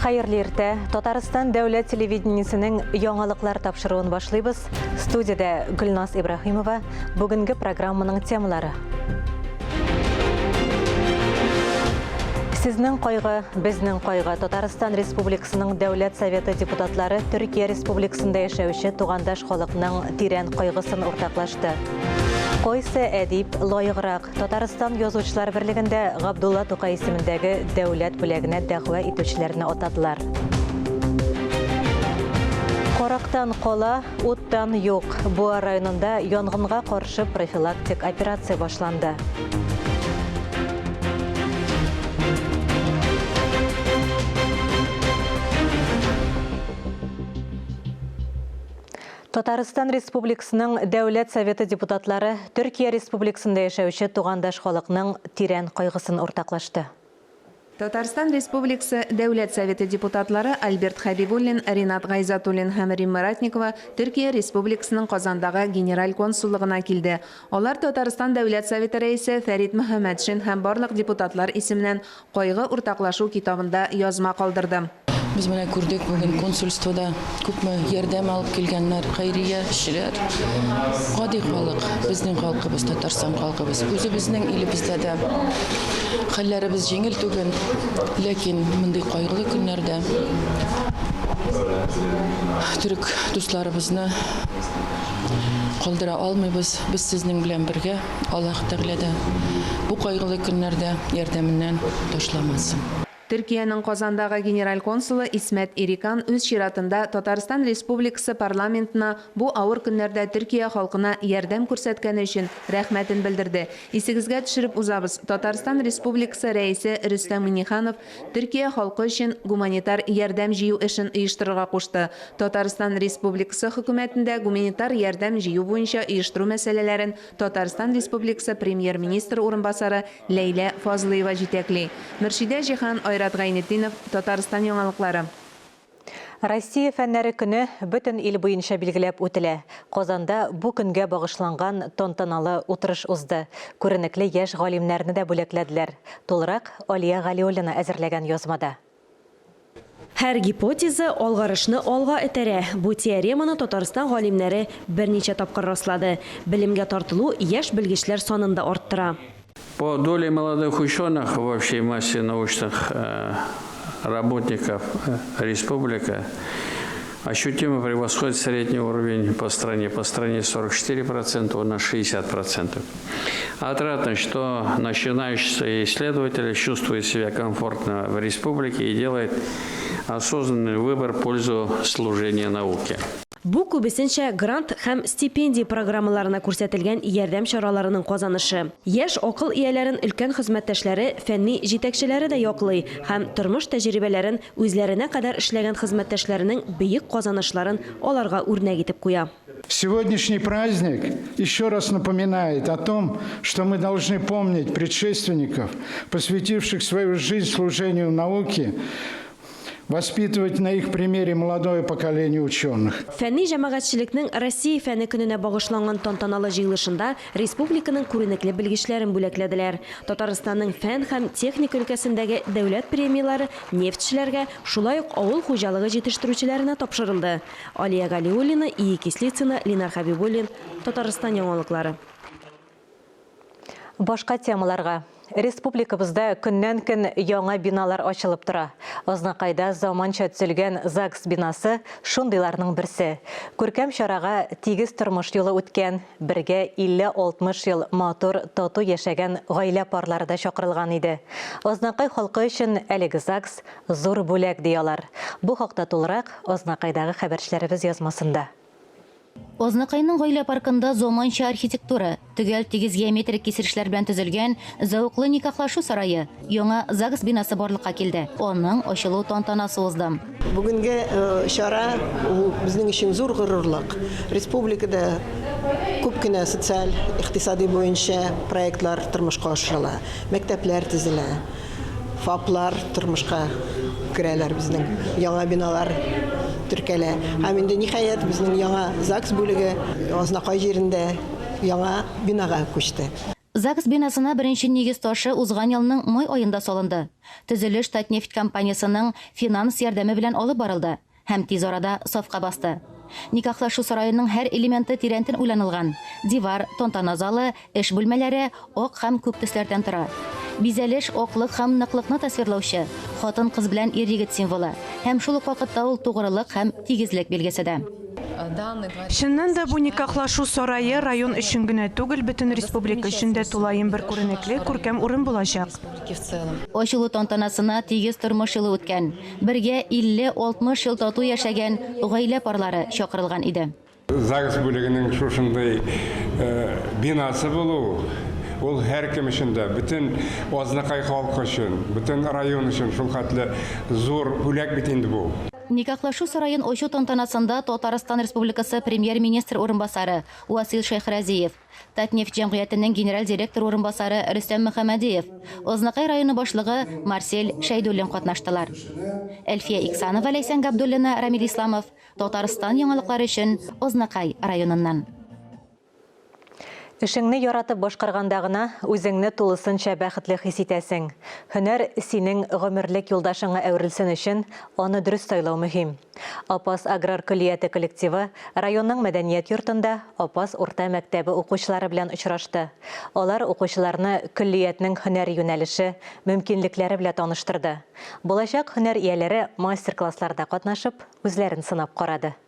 Хайырлы иртә. Татарстан дәүләт телевидениесенең яңалыклар тапшыруын башлыйбыз. Студияда Гөлназ Ибрахимова. Бүгенге программаның темалары. Сезнең кайгы, безнең кайгы. Татарстан Республикасының Дәүләт Советы депутатлары Төркия Республикасында яшәүче тугандаш халыкның тирән кайгысын уртаклашты. Койсы әдип лайыграк. Татарстан язучылар берлегендә Габдулла Тукай исемендәге дәүләт бүләгенә дәгъва итүчеләрне атадылар. Корактан кола, уттан юк. Буа районында янгынга каршы профилактик операция башланды. Татарстан Республикасының Дәүләт Советы депутатлары Төркия Республикасында яшәүче тугандаш халыкның тирән кайгысын уртаклашты. Татарстан Республикасы Дәүләт Советы депутатлары Альберт Хабибуллин, Ринат Гайзатуллин һәм Римма Ратникова Төркия Республикасының Казандагы генераль консуллыгына килде. Алар Татарстан Дәүләт Советы рәисе Фәрит Мөхәммәтшин һәм барлык депутатлар исеменнән кайгы уртаклашу китабында язма калдырды. Biz менә күрдек бүген консульствода күпме ярдәм алып килгәннәр, хәйрия эшчеләр. Гади халык, безнең халкыбыз, Татарстан халкыбыз, үзебезнең илебездә дә хәлләребез җиңел түгел, ләкин мондый кайгылы көннәрдә түрек дусларыбызны калдыра алмыйбыз. Без сезнең белән бергә, Аллаһ Тәгаләдә бу кайгылы көннәрдә ярдәменнән ташламасын. Төркиянең Казандагы генераль консулы Исмәт Ирикан үз чиратында Татарстан Республикасы парламентына бу авыр көннәрдә Төркия халкына ярдәм күрсәткәне өчен рәхмәтен белдерде. Исегезгә төшереп узабыз. Татарстан Республикасы рәисе Рөстәм Миңнеханов Төркия халкы өчен гуманитар ярдәм җыю эшен оештырырга кушты. Татарстан Республикасы хөкүмәтендә гуманитар ярдәм җыю буенча оештыру мәсьәләләрен Татарстан Республикасы премьер-министр урынбасары Ләйлә Фазлыева җитәкли. Мөршидә Җиһан Гайнетдинов, Татарстан яңалыклары. Россия фәннәре көне бөтен ил буенча билгеләп үтелә. Казанда бу көнгә багышланган тантаналы утырыш узды. Күренекле яшь галимнәрне дә бүләкләделәр. Тулырак Алия Галиуллина әзерләгән язмада. Һәр гипотеза алгарышны алга этәрә. Бу теореманы Татарстан галимнәре берничә тапкыр раслады. Белемгә тартылу яшь белгечләр санын да арттыра. По доле молодых ученых в общей массе научных работников республика ощутимо превосходит средний уровень по стране. По стране 44%, у нас 60%. Отрадно, что начинающие исследователи чувствуют себя комфортно в республике и делают осознанный выбор в пользу служения науке. Бу күбесенчә грант һәм стипендия программаларына күрсәтелгән ярдәм чараларының казанышы. Яшь акыл ияләрен өлкән хезмәттәшләре, фәнни җитәкчеләре дә яклый һәм тормыш тәҗрибәләрен үзләренә кадәр эшләгән хезмәттәшләренең бөек казанышларын аларга үрнәк итеп куя. Сегодняшний праздник еще раз напоминает о том, что мы должны помнить предшественников, посвятивших свою жизнь служению науке, воспитывать на их примере молодое поколение ученых. Фәнни җәмәгатьчелекнең Россия фәне көненә багышланган тантаналы җыелышында республиканың күренекле белгечләрен бүләкләделәр. Татарстанның фән һәм техника өлкәсендәге дәүләт премиялары нефтьчеләргә, шулай ук авыл хуҗалыгы җитештерүчеләренә тапшырылды. Алия Галиуллина, Ия Кислицына, Ленар Хабибуллин, Татарстан яңалыклары. Башка темаларга. Республикабызда көннән-көн яңа биналар ачылып тора. Азнакайда заманча төзелгән ЗАГС бинасы шундыйларның берсе. Күркәм чарага тигез тормыш юлы үткән, бергә 50-60 ел матур тату яшәгән гаилә парлары да чакырылган иде. Азнакай халкы өчен әлеге ЗАГС зур бүләк диялар. Бу хакта тулырак Азнакайдагы хәбәрчеләребез язмасында. Азнакайның гаилә паркында заманча архитектура, төгәл тигез геометрик кисерешләр белән төзелгән зауклы никахлашу сарае, яңа ЗАГС бинасы барлыкка килде. Аның ачылу тантанасы узды. Бүгенге чара безнең өчен зур горурлык. Республикада күп кенә социаль, икътисади буенча проектлар тормышка ашырыла, мәктәпләр төзелә, ФАПлар тормышка керәләр безнең, яңа биналар Төркәлә. Һәм инде ниһаять безнең яңа ЗАГС бүлеге Азнакай җирендә яңа бинага күчте. ЗАГС бинасына беренче нигез ташы узган елның май аенда салынды. Төзелеш Татнефть компаниясының финанс ярдәме белән алып барылды һәм тиз арада сафка басты. Никахлашу сарайының һәр элементы тирәнтен уйланылган. Дивар, тантана залы, эш бүлмәләре ак һәм күк төсләрдән тора. Бизәлеш аклык һәм ныклыкны тасвирлаучы, хатын-кыз белән ир-егет символы һәм шул ук вакытта ул тугрылык һәм тигезлек билгесе дә. Чыннан да бу никахлашу сарайы район өчен генә түгел, бөтен республика өчен дә тулаем бер күренекле, күркәм урын булачак. Ачылу тантанасына тигез тормыш елы үткән. Бергә 50-60 ел тату яшәгән гаилә парлары чакырылган иде. ЗАГС бүлегенең шушындай бинасы булу, ул һәркем өчен дә, бөтен Азнакай халкы өчен, бөтен район өчен шул хәтле зур бүләк бит инде бу. Никахлашу сарайын ачу тантанасында Татарстан Республикасы премьер-министр урынбасары Уасил Шайхразиев, Татнефть җәмгыятенең генераль директор урынбасары Рөстәм Мөхәммәдиев, Азнакай районы башлыгы Марсель Шәйдуллин катнаштылар. Әлфия Иксанова, Ләйсән Габдуллина, Рамил Исламов, Татарстан яңалыклары өчен Азнакай районыннан. Эшеңне яратып башкарганда гына үзеңне тулысынча бәхетле хис итәсең. Һөнәр синең гомерлек юлдашыңа әверелсен өчен аны дөрес сайлау мөһим. Апас аграр көллияте коллективы районның мәдәният йортында Апас урта мәктәбе укучылары белән очрашты. Алар укучыларны көллиятның һөнәр юнәлеше, мөмкинлекләре белән таныштырды. Булачак һөнәр ияләре мастер-классларда катнашып, үзләрен сынап карады.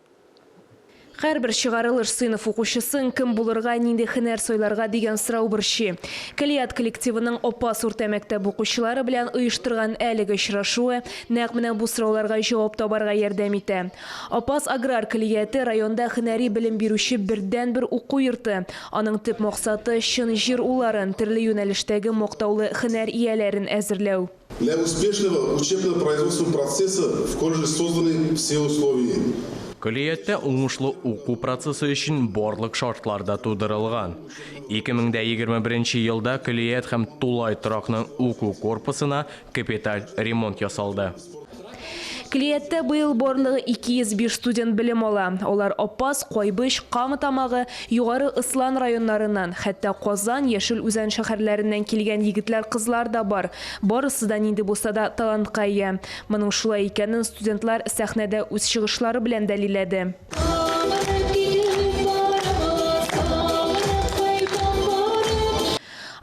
Һәрбер чыгарылыш сыйныф укучысын кем булырга, нинди һөнәр сайларга дигән сорау борчый. Көллият коллективының Апас урта мәктәп укучылары белән оештырган әлеге очрашуы нәкъ менә бу сорауларга җавап табарга ярдәм итә. Апас аграр көллияте районда һөнәри белем бирүче бердән-бер уку йорты. Аның төп максаты чын җир улларын, төрле юнәлештәге мактаулы һөнәр ияләрен әзерләү. Для успешного учебно-производственного процесса в колледже созданы все условия. Көллиятта уңышлы уку процессы өчен барлык шартлар да тудырылган. 2021 елда Көллият һәм Тулай торакның уку корпусына капиталь ремонт ясалды. Көллиятта быел барлыгы 205 студент белем ала. Алар Апас, Кайбыш, Камы тамагы, Югары Ыслан районнарыннан, хәтта Казан, Яшел Үзән шәһәрләреннән килгән егетләр, кызлар да бар. Барысы да нинди булса да талантка ия. Моның шулай икәнен студентлар сәхнәдә үз чыгышлары белән дәлилләде.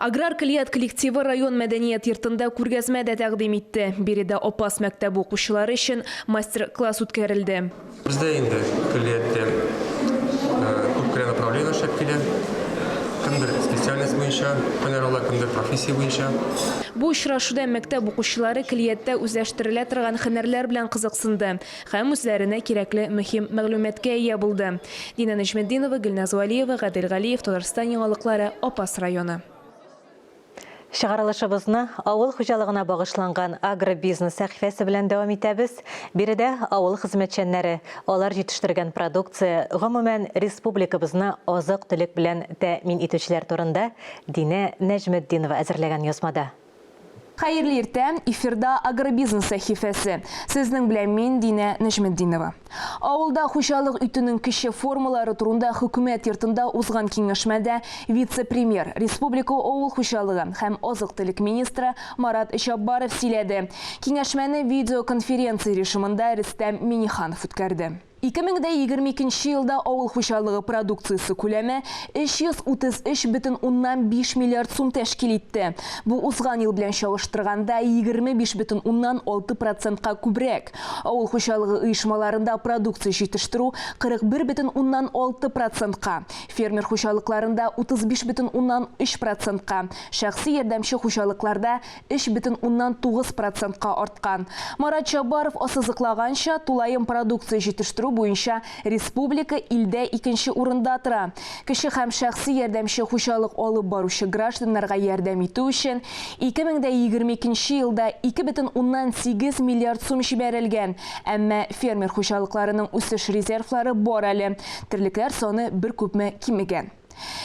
Аграр Көллият коллективы район мәдәният йортында күргәзмә дә тәкъдим итте. Биредә Апас мәктәбе укучылары өчен мастер-класс үткәрелде. Бездә инде Көллиятта күп кенә направление эшләп килә. Кемдер специальность буенча, һөнәр ала, кемдер профессия буенча. Бу очрашуда мәктәп укучылары Көллиятта үзләштерелә торган һөнәрләр белән кызыксынды һәм үзләренә кирәкле мөһим мәгълүматкә ия булды. Дина Нәҗметдинова, Гөлназ Валиева, Гадел Галиев, Татарстан яңалыклары, Апас районы. Чыгарылышыбызны авыл хуҗалыгына багышланган агробизнес сәхифәсе белән дәвам итәбез. Биредә авыл хезмәтчәннәре, алар җитештергән продукция, гомумән республикабызны азык-төлек белән тәэмин итүчеләр турында Дина Нәҗметдинова әзерләгән язмада. Хәерле иртә, эфирда агробизнес сәхифәсе. Сезнең белән мин Дина Нәҗметдинова. Авылда хуҗалык итүнең кече формалары турында хөкүмәт йортында узган киңәшмәдә вице-премьер, республика авыл хуҗалыгы һәм азык-төлек министры Марат Чаббаров сөйләде. Киңәшмәне видеоконференция режимында Рөстәм Миниханов үткәрде. 2022 елда авыл хуҗалыгы продукциясе күләме 333,5 миллиард сум тәшкил итте. Бу узган ел белән чагыштырганда 25,6%-ка күбрәк. Авыл хуҗалыгы оешмаларында продукция җитештерү 41,6%-ка, фермер хуҗалыкларында 35,3%-ка, шәхси ярдәмче хуҗалыкларда 3,9%-ка арткан. Марат Чаббаров ассызыклаганча, тулаем продукция җитештерү буенча республика илдә 2нче урында тора. Кеше һәм шәхси ярдәмче хуҗалык алып баручы гражданнарга ярдәм итү өчен 2022 елда 2,8 миллиард сум җибәрелгән. Әмма фермер хуҗалыкларының үсеш резервлары бар әле. Терлекләр саны бер күпме кимегән.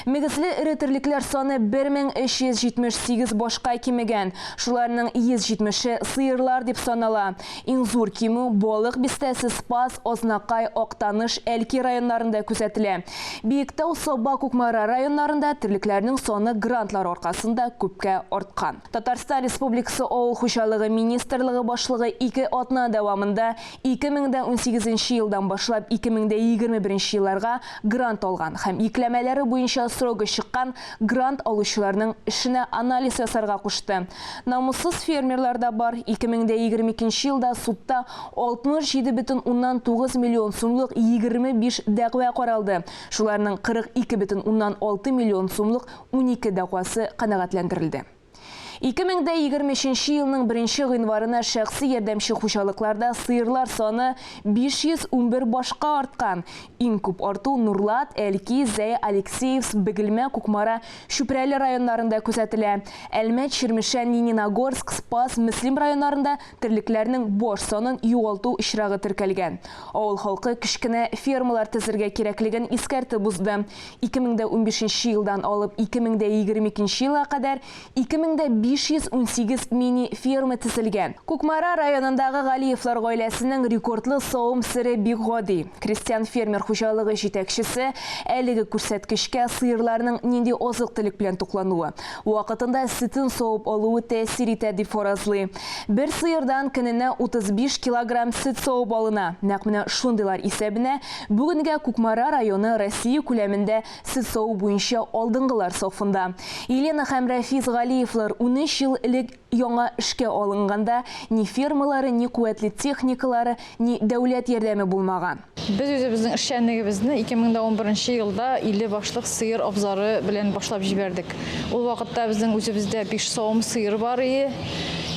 Мегізлі үретірліклер саны 1378 башқа кемеген. Шуларының 170-і сыйырлар деп санала. Иң зур кему Болық бистәсі Спас, Ознақай, Оқтаныш, Әлки районларында күзәтілі. Бейіктау, Соба, Кукмара районларында тірліклерінің соны грантлар орқасында көпке ортқан. Татарстан Республикасы ауыл хушалығы министрлігі башлығы 2 атна давамында 2018 елдан башлап 2021 елларға грант алған. Һәм икләмәләре буенча срогы шыққан грант алушыларның ішіне анализ ясарға кушты. Намуссыз фермерларда бар 2022 елда судта 67,9 миллион сумлық 25 дәғуа қаралды. Шуларның 42,6 миллион сумлық 12 дәғуасы қанағатландырылды. 2023 елның 1 гыйнварына шәхси ярдәмче хушалыкларда сыйырлар саны 511 башка артқан. Иң күп арту Нурлат, Әлки, Зәй, Алексеевск, Бөгелмә, Кукмара, Шүпрәле районнарында күзәтелә. Әлмәт, Ширмешән, Лениногорск, Спас, Мөслим районнарында тірлекләрнең бош санын югалту очрагы теркәлгән. Авыл халкы кечкенә фермалар төзергә кирәклеген искәртеп узды. 2015 елдан алып 2022 елга кадәр 518 мини-ферма төзелгән. Кукмара районындағы Галиевлар гаиләсенең рекордлы савым сире бик гади. Крестьян-фермер хуҗалыгы җитәкчесе әлеге күрсәткечкә сыерларның нинди азык-төлек белән туклануы, вакытында сөтен савып алуы тәэсир итә дип фаразлый. Бер сыердан көненә 35 килограмм сөт савып алына. Нәкъ менә шундыйлар исәбенә бүгенгә Кукмара районы Россия күләмендә сөт саву буенча алдынгылар сафында. Елена һәм Рафиз Галиевлар 13 ел элек яңа эшкә алынганда ни фермалары, ни куәтле техникалары, ни дәүләт ярдәме булмаган. Без үзебезнең эшчәнлегебезне 2011 елда 50 башлык сыер абзары белән башлап җибәрдек. Ул вакытта безнең үзебездә 5 савым сыер бар иде.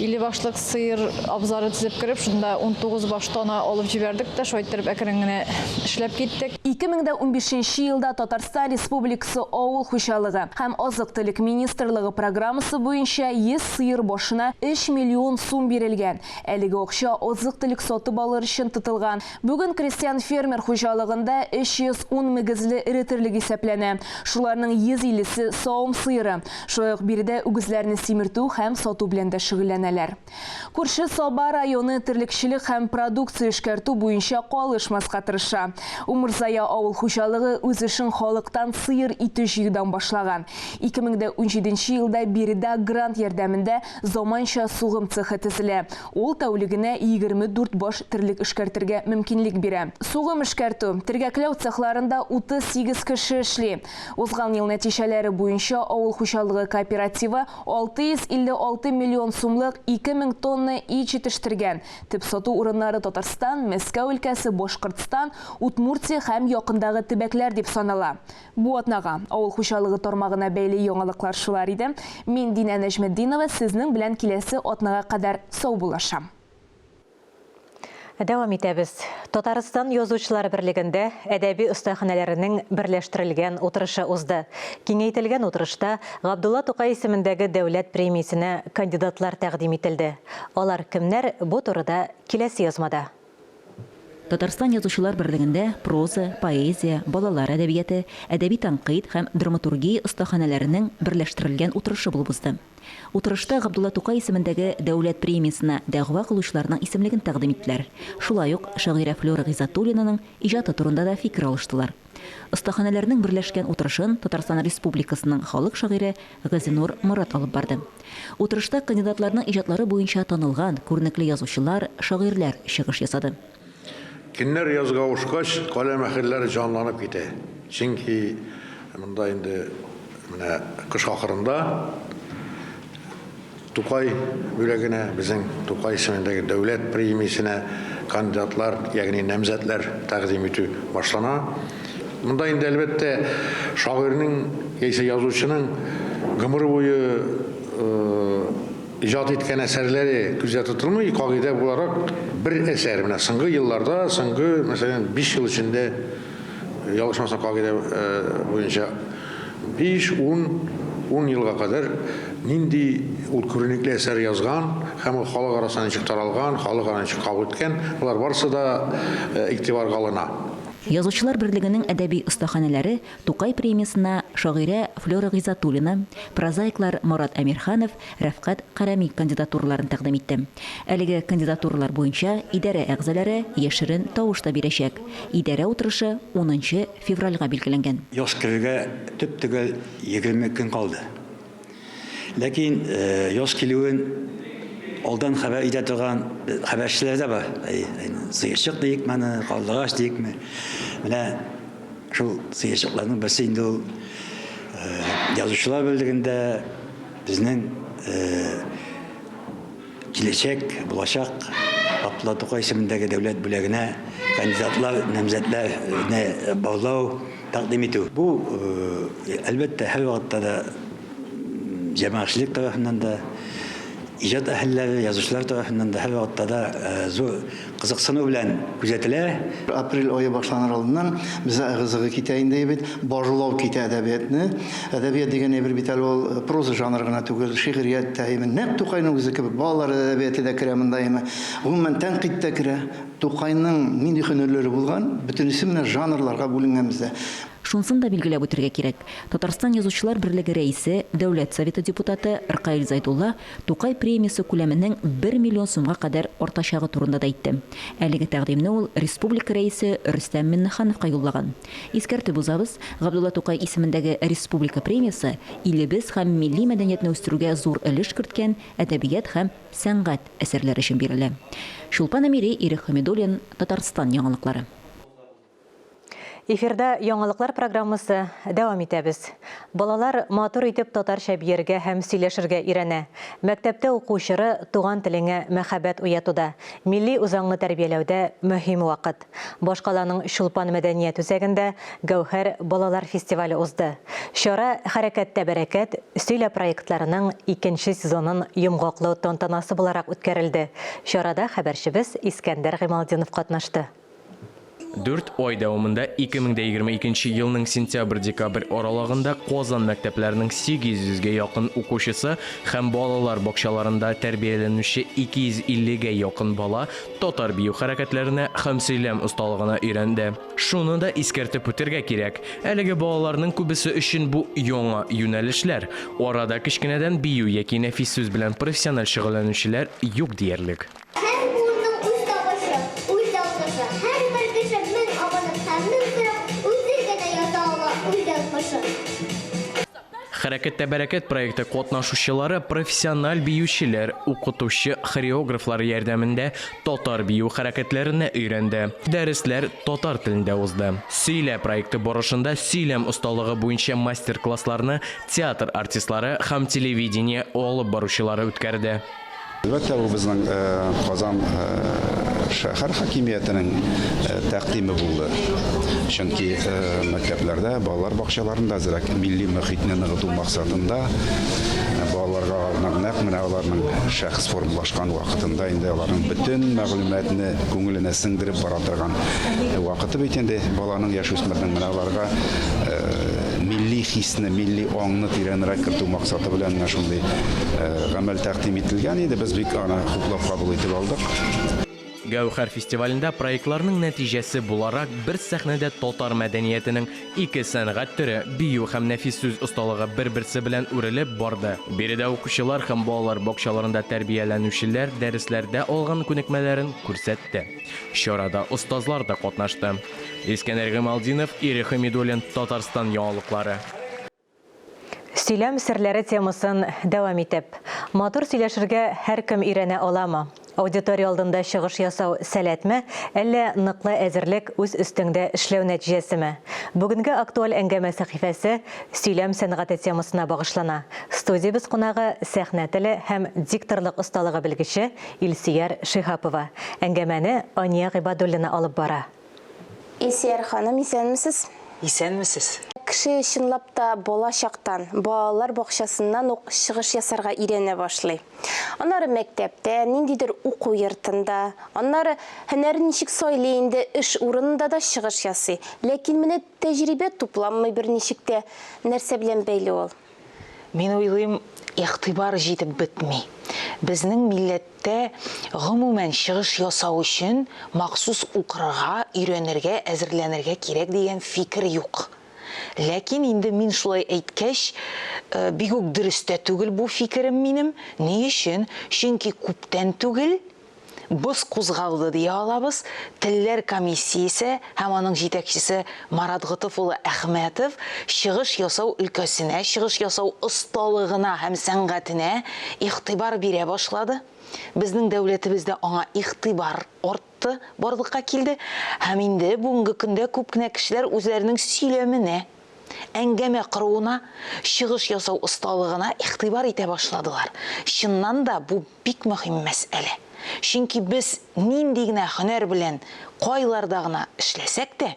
50 башлык сыер абзары төзеп киреп, шунда 19 баштана алып җибәрдек тә, шулай итеп әкрен генә эшләп киттек. 2015 елда Татарстан Республикасы авыл хуҗалыгы һәм азык-төлек министрлыгы программасы буенча 100 сыер башына 3 миллион сум бирелгән. Әлеге акча азык-төлек сатып алыр өчен тотылган. Бүген крестьян-фермер хуҗалыгында 310 мөгезле иретерлек исәпләнә. Шуларның 150-се савым сыеры. Шулай ук биредә үгезләрне симертү һәм сату белән дә шөгыльләнәләр. Күрше Саба районы терлекчелек һәм продукция эшкәртү буенча калышмаска тырыша. Умырзая авыл хуҗалыгы үз эшен халыктан сыер итү җыюдан башлаган. 2017 елда биредә грант ярдәмендә заманча сугым цехы төзелә. Ул тәүлегенә 24 баш терлек эшкәртергә мөмкинлек бирә. Сугым эшкәртү тергәкләү цехларында 38 кеше эшли. Узган ел нәтиҗәләре буенча авыл хуҗалыгы кооперативы 656 миллион сумлык 2000 тонна ит җитештергән. Төп сату урыннары Татарстан, Мәскәү өлкәсе, Башкортстан, Удмуртия һәм якындагы төбәкләр дип санала. Бу атнага авыл хуҗалыгы тармагына бәйле яңалыклар шулар иде. Мин Динә Нәҗметдинова сезнең белән киләсе атнага кадәр сау булашам. Дәвам итәбез. Татарстан язучылар берлегендә әдәби остаханәләренең берләштерелгән утырышы узды. Киңәйтелгән утырышта Габдулла Тукай исемендәге дәүләт премиясенә кандидатлар тәкъдим ителде. Алар кемнәр? Бу турыда киләсе язмада. Татарстан язучылар берлегендә проза, поэзия, балалар әдәбияты, әдәби тәнкыйть һәм драматургия остаханәләренең берләштерелгән утырышы булып узды. Утырышта Габдулла Тукай исемендәге дәүләт премиясенә дәгъва кылучыларның исемлеген тәкъдим иттеләр. Шулай ук шагыйрә Флора Гыйзатуллинаның иҗаты турында да фикер алыштылар. Остаханәләрнең берләшкән утырышын Татарстан Республикасының халык шагыйре Газинур Морат алып барды. Утырышта кандидатларның иҗатлары буенча танылган күренекле язучылар, шагыйрьләр чыгыш ясады. Кинләр язга ушкач, каләм әхирләре җанланып китә. Чөнки монда инде менә кыш ахырында Тукай бүлегенә, безнең Тукай исемендәге дәүләт премиясенә кандидатлар, ягъни намзәтләр тәкъдим итү башлана. Монда инде әлбәттә шагыйрьнең яисә язучының гомере буе иҗат иткән әсәрләре күздә тотылмый, кагыйдә буларак бер әсәр менә соңгы елларда, соңгы мәсәлән 5 ел эчендә ялгышмасам кагыйдә буенча 5-10 елга кадәр нинди ул күренекле әсәр язган һәм халык арасына ничек таралган, халык арасына ничек кабул иткән, булар барысы да игътибарга алына. Язучылар берлегенең әдәби остаханәләре Тукай премиясына шагыйрә Флора Гыйзатуллина, прозаиклар Марат Әмирханов, Рәфкать Карами кандидатураларын тәкъдим итте. Әлеге кандидатуралар буенча идарә әгъзалары яшерен тавышта бирәчәк. Идарә утырышы 10 февральгә билгеләнгән. Яз килүгә төп түгел 20 көн калды. Ләкин яз килүен алдан хәбәр итә торган хәбәрчеләр дә бар. Сыйышык диек, мәне калдыгач диекме. Менә шул сыйышыкларның берсе инде ул язучылар берлегендә безнең киләчәк, булачак Абдулла Тукай исемендәге дәүләт бүләгенә кандидатлар, намзәтләрне баулау, тәкъдим итү. Бу әлбәттә һәр вакытта да җәмәгатьчелек тарафыннан да, иҗат әһелләре, язучылар тарафыннан да һәр вакытта да зур кызыксыну белән күзәтелә. Апрель айы башланыр алдыннан безгә ыгы-зыгы китә инде бит, барлау китә әдәбиятны. Әдәбият дигән әйбер бит ул проза жанры гына түгел, шигърият та әйме, нәкъ Тукайның үзе кебек балалар әдәбияты да керә монда әйме. Гомумән тәнкыйть та керә. Тукайның нинди һөнәрләре булган, бөтенесе менә жанрларга бүленгән бездә. Шунсын да билгеләп үтәргә кирәк. Татарстан язучылар берлеге рәисе, Дәүләт Советы депутаты Ркаил Зайдулла Тукай премиясе күләменең 1 миллион сумга кадәр артачагы турында да әйтте. Әлеге тәкъдимне ул республика рәисе Рөстәм Миннехановка юллаган. Искәртеп узабыз, Габдулла Тукай исемендәге республика премиясе илебез һәм милли мәдәниятне үстерүгә зур өлеш керткән әдәбият һәм сәнгать әсәрләре өчен бирелә. Шулпан Амири, Ирек Хамидуллин, Татарстан яңалыклары. Эфирда яңалыклар программасы дәвам итәбез. Балалар матур итеп татарча биергә һәм сөйләшергә өйрәнә. Мәктәптә укучылары туган теленә мәхәббәт уятуда, милли үзаңны тәрбияләүдә мөһим вакыт. Башкаланың Шулпан мәдәният үзәгендә Гәүһәр балалар фестивале узды. Чара хәрәкәттә бәрәкәт сөйлә проектларының 2нче сезонын йомгаклау тантанасы буларак үткәрелде. Чарада хәбәрчебез Искәндәр Гыймалдинов катнашты. 4 ай дәвамында 2022 елның сентябрь-декабрь аралыгында Казан мәктәпләренең 800-гә якын укучысы һәм балалар бакчаларында тәрбияләнүче 250-гә якын бала татар бию хәрәкәтләренә һәм сөйләм осталыгына өйрәнде. Шуны да искәртеп үтәргә кирәк. Әлеге балаларның күбесе өчен бу яңа юнәлешләр. Арада кичкенәдән бию яки нәфис сүз белән профессиональ шөгыльләнүчеләр юк диярлек. Хәрәкәттә бәрәкәт проекты катнашучылары профессиональ биючеләр, укытучы, хореографлар ярдәмендә татар бию хәрәкәтләренә өйрәнде. Дәресләр татар телендә узды. Сөйлә проекты барышында сөйләм осталыгы буенча мастер-классларны театр артистлары һәм телевидение алып баручылары үткәрде. Әлбәттә, бу безнең Казан шәһәр хакимиятенең тәкъдиме булды. Чөнки мәктәпләрдә, балалар бакчаларында зирәк милли мөхитне ныгыту максатында балаларга нәкъ менә аларның шәхс формалашкан вакытында инде аларның бөтен мәгълүматны күңеленә сеңдереп бара торган вакыты бит инде баланың яшүсмернең менә аларга милли хисне, милли аңны тирәнрәк кертү максаты белән шундый гамәл тәкъдим ителгән иде. Без бик аны хуплап кабул итеп алдык. Гәүһәр фестивалендә проектларның нәтиҗәсе буларак бер сәхнәдә татар мәдәниятенең 2 сәнгать төре бию һәм нәфис сүз осталыгы бер-берсе белән үрелеп барды. Биредә укучылар һәм балалар бакчаларында тәрбияләнүчеләр дәресләрдә алган күнекмәләрен күрсәтте. Чарада остазлар да катнашты. Искәндәр Гыймалдинов, Ирек Хамидуллин, Татарстан яңалыклары. Сөйләм серләре темасын дәвам итеп. Матур сөйләшергә һәркем өйрәнә аламы? Аудитория алдында чыгыш ясау сәләтме, әллә ныклы әзерлек үз өстеңдә эшләү нәтиҗәсеме? Бүгенге актуаль әңгәмә сәхифәсе сөйләм сәнгате темасына багышлана. Студиябыз кунагы сәхнә теле һәм дикторлык осталыгы белгече Илсияр Шихапова. Әңгәмәне Ания Гыйбадуллина алып бара. Илсияр ханым, исәнмесез? Исәнмесез. Кеше чынлап та болашактан, балалар бакчасыннан ук чыгыш ясарга өйрәнә башлый. Аннары мәктәптә, ниндидер уку йортында, аннары һөнәрен ничек сайлый инде эш урынында да чыгыш ясый. Ләкин менә тәҗрибә тупламый бер ничектә нәрсә белән бәйле ул? Мин уйлыйм, игътибар җитеп бетми. Безнең милләттә гомумән чыгыш ясау өчен махсус укырга, өйрәнергә, әзерләнергә кирәк дигән фикер юк. Ләкин инде мин шулай әйткәч, бик үк дөрес тә түгел бу фикерем минем. Ни өчен? Чөнки күптән түгел без кузгалды дия алабыз. Телләр комиссиясе һәм аның җитәкчесе Марат Гытов улы Әхмәтов чыгыш ясау өлкәсенә, чыгыш ясау осталыгына һәм сәнгатенә игътибар бирә башлады. Безнең дәүләтебездә аңа игътибар артты, барлыкка килде. Һәм инде бүгенге көндә күп кенә кешеләр үзләренең сөйләменә, әңгәмә кыруына, чыгыш ясау осталыгына игътибар итә башладылар. Чыннан да бу бик мөһим мәсьәлә. Чөнки без нинди генә һөнәр белән кайларда гына эшләсәк тә,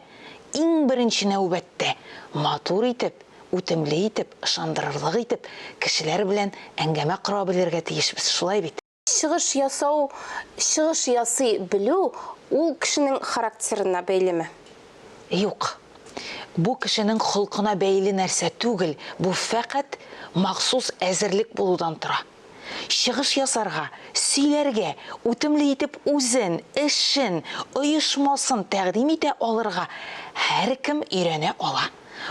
иң беренче нәүбәттә матур итеп, үтемле итеп, ышандырырлык итеп кешеләр белән әңгәмә кыра белергә тиешбез. Шулай бит. Чыгыш ясау, чыгыш ясый белү ул кешенең характерына бәйлеме? Юк. Бу кешенең холкына бәйле нәрсә түгел, бу фәкать махсус әзерлек булудан тора. Чыгыш ясарга, сөйләргә, үтемле итеп үзен, эшен, оешмасын тәкъдим итә алырга һәркем өйрәнә ала.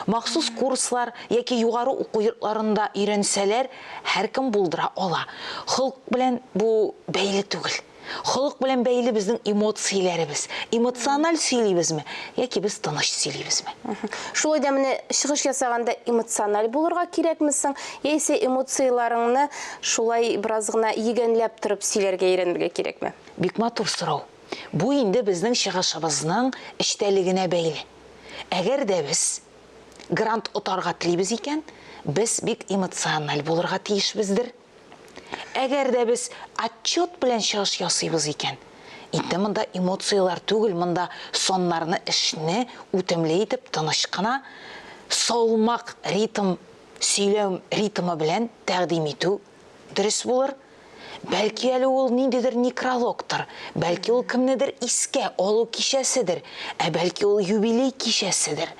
Махсус курслар яки югары уку йортларында өйрәнсәләр, һәркем булдыра ала. Холк белән бу бәйле түгел. Холк белән бәйле безнең эмоцияләребез. Эмоциональ сөйлибезме, яки без тыныч сөйлибезме? Шулай да менә чыгыш ясаганда эмоциональ булырга кирәкмисең, яисә эмоцияларыңны шулай бераз гына йөгәнләп торып сөйләргә өйрәнергә кирәкме? Бик матур сорау. Бу инде безнең чыгышыбызның эчтәлегенә бәйле. Әгәр дә без грант отарга телибез икән, без бик эмоциональ булырга тиешбездер. Әгәр дә без отчет белән чыгыш ясыйбыз икән, инде монда эмоциялар түгел, монда соннарны, эшне үтемле итеп, тыныч кына, салмак ритм, сөйләү ритмы белән тәкъдим итү дөрес булыр. Бәлки әле ул ниндидер некрологтыр, бәлки ул кемнедер искә алу кичәседер, бәлки ул юбилей кичәседер.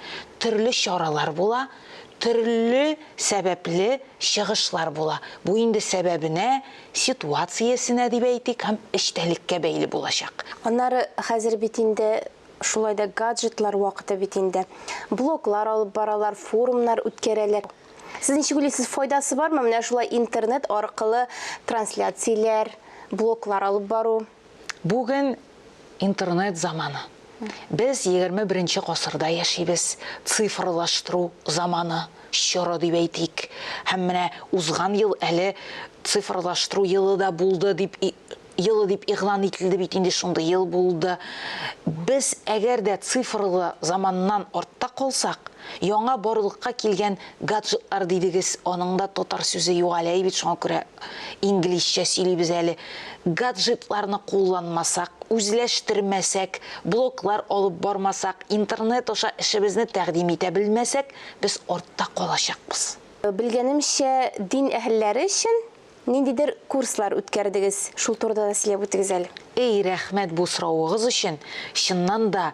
Төрле чаралар була, төрле сәбәпле чыгышлар була. Бу инде сәбәбенә, ситуациясенә дип әйтик, һәм эчтәлеккә бәйле булачак. Аннары хәзер бит инде шулай да гаджетлар вакыты бит инде. Блоглар алып баралар, форумнар үткәрәләр. Сез ничек уйлыйсыз, файдасы бармы менә шулай интернет аркылы трансляцияләр, блоглар алып бару? Бүген интернет заманы. Без 21-нче гасырда яшибез. Цифрлаштыру заманы чоры дип әйтик. Һәм менә узган ел әле цифрлаштыру елы да булды дип игълан ителде бит, инде шундый ел булды. Без әгәр дә цифрлы заманнан артта калсак, яңа барлыкка килгән гаджетлар дидегез, аның да татар сүзе юк әле бит, шуңа күрә инглизчә сөйлибез әле. Гаджетларны кулланмасак, үзләштермәсәк, блоглар алып бармасак, интернет аша эшебезне тәкъдим итә белмәсәк, без артта калачакбыз. Белгәнемчә, дин әһелләре өчен ниндидер курслар үткәрдегез, шул турыда да сөйләп үтегез әле. Рәхмәт бу соравыгыз өчен. Чыннан да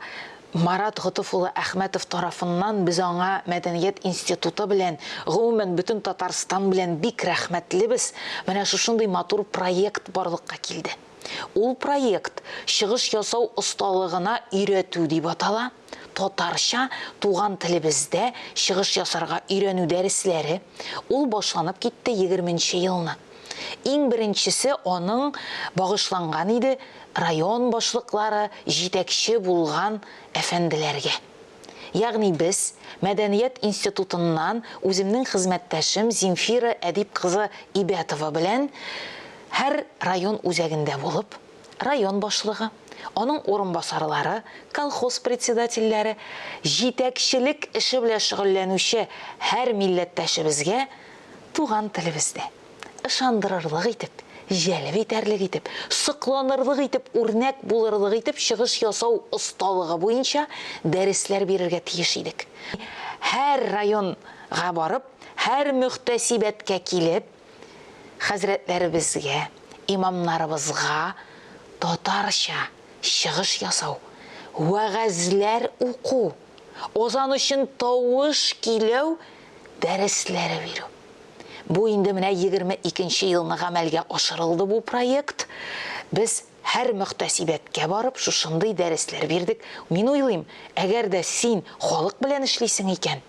Марат Гытов улы Әхмәтов тарафыннан без аңа Мәдәният институты белән, гомумән бөтен Татарстан белән бик рәхмәтлебез. Менә шушындый матур проект барлыкка килде. Ул проект чыгыш ясау осталыгына өйрәтү дип атала. Татарча туган телебездә чыгыш ясарга өйрәнү дәресләре. Ул башланып китте 20-нче елны. Иң беренчесе аның багышланган иде район башлыклары, җитәкче булган әфәнделәргә. Ягъни без Мәдәният институтыннан үземнең хезмәттәшем Зинфира Әдип кызы Ибәтова белән һәр район үзәгендә булып, район башлыгы, аның урынбасарлары, колхоз председательләре, җитәкчелек эше белән шөгыльләнүче һәр милләттәшебезгә туган телебездә ышандырырлык итеп, җәлеп итәрлек итеп, сыкланырлык итеп, үрнәк булырлык итеп чыгыш ясау осталыгы буенча дәресләр бирергә тиеш идек. Һәр районга барып, һәр мөхтәсибәткә килеп, хәзрәтләребезгә, имамнарыбызга татарча чыгыш ясау, вәгазьләр уку, озан өчен тавыш киләү дәресләре бирү. Бу инде менә 22 елны гамәлгә ашырылды бу проект. Без һәр мөхтәсибәткә барып шушындый дәресләр бирдек. Мин уйлыйм, әгәр дә син халык белән эшлисең икән,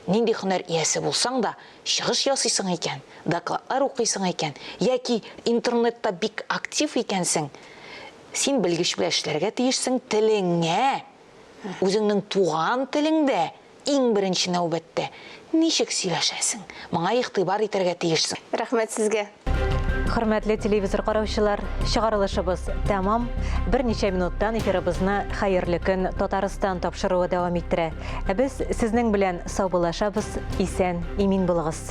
нинди һөнәр иясе булсаң да, чыгыш ясыйсың икән, докладлар укыйсың икән, яки интернетта бик актив икәнсең, син белгеч белән эшләргә тиешсең телеңә, үзеңнең туган телеңдә, иң беренче нәүбәттә ничек сөйләшәсең, моңа игътибар итәргә тиешсең. Рәхмәт сезгә. Хөрмәтле телевизор караучылар, чыгарылышыбыз тәмам. Берничә минуттан эфирыбызны хәерле көн Татарстан тапшыруы дәвам иттерә. Без сезнең белән саубуллашабыз, исән, имин булыгыз.